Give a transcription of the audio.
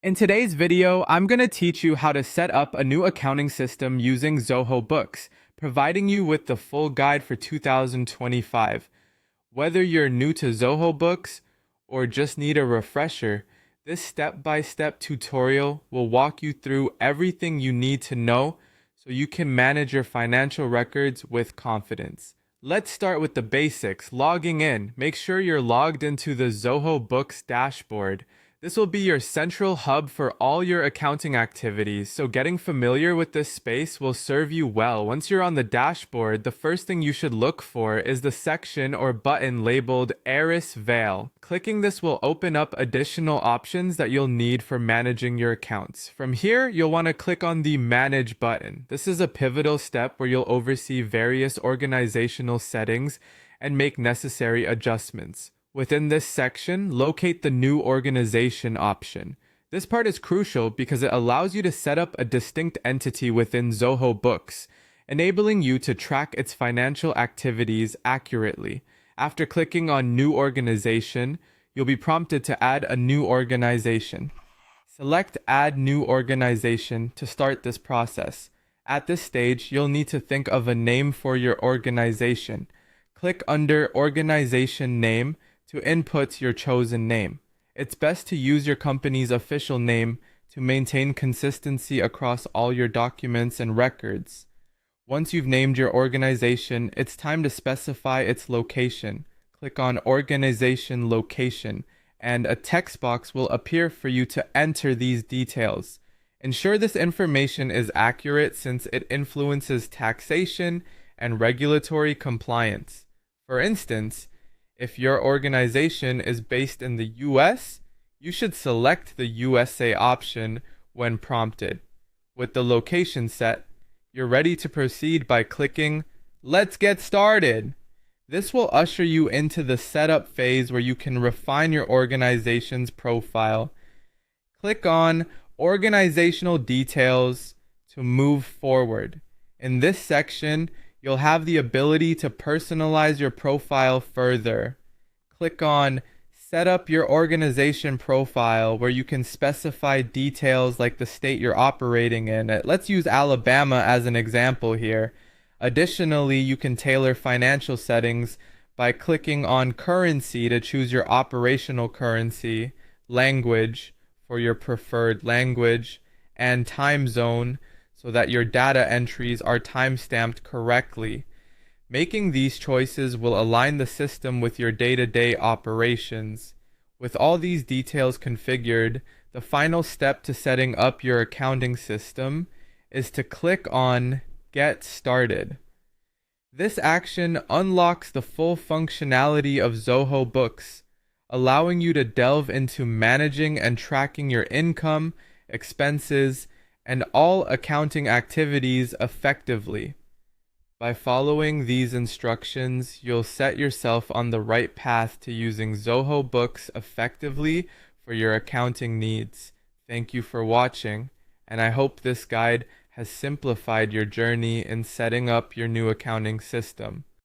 In today's video, I'm going to teach you how to set up a new accounting system using Zoho Books, providing you with the full guide for 2025. Whether you're new to Zoho Books or just need a refresher, this step-by-step tutorial will walk you through everything you need to know so you can manage your financial records with confidence. Let's start with the basics. Logging in. Make sure you're logged into the Zoho Books dashboard. This will be your central hub for all your accounting activities, so getting familiar with this space will serve you well. Once you're on the dashboard, the first thing you should look for is the section or button labeled Heiress Veil. Clicking this will open up additional options that you'll need for managing your accounts. From here, you'll want to click on the Manage button. This is a pivotal step where you'll oversee various organizational settings and make necessary adjustments. Within this section, locate the New Organization option. This part is crucial because it allows you to set up a distinct entity within Zoho Books, enabling you to track its financial activities accurately. After clicking on New Organization, you'll be prompted to add a new organization. Select Add New Organization to start this process. At this stage, you'll need to think of a name for your organization. Click under Organization Name to input your chosen name. It's best to use your company's official name to maintain consistency across all your documents and records. Once you've named your organization, it's time to specify its location. Click on Organization Location, and a text box will appear for you to enter these details. Ensure this information is accurate since it influences taxation and regulatory compliance. For instance, if your organization is based in the US, you should select the USA option when prompted. With the location set, you're ready to proceed by clicking Let's Get Started. This will usher you into the setup phase where you can refine your organization's profile. Click on Organizational Details to move forward. In this section, you'll have the ability to personalize your profile further. Click on Set up your organization profile where you can specify details like the state you're operating in. Let's use Alabama as an example here. Additionally, you can tailor financial settings by clicking on Currency to choose your operational currency, language for your preferred language, and time zone so that your data entries are time-stamped correctly. Making these choices will align the system with your day-to-day operations. With all these details configured, the final step to setting up your accounting system is to click on Get Started. This action unlocks the full functionality of Zoho Books, allowing you to delve into managing and tracking your income, expenses, and all accounting activities effectively. By following these instructions, you'll set yourself on the right path to using Zoho Books effectively for your accounting needs. Thank you for watching, and I hope this guide has simplified your journey in setting up your new accounting system.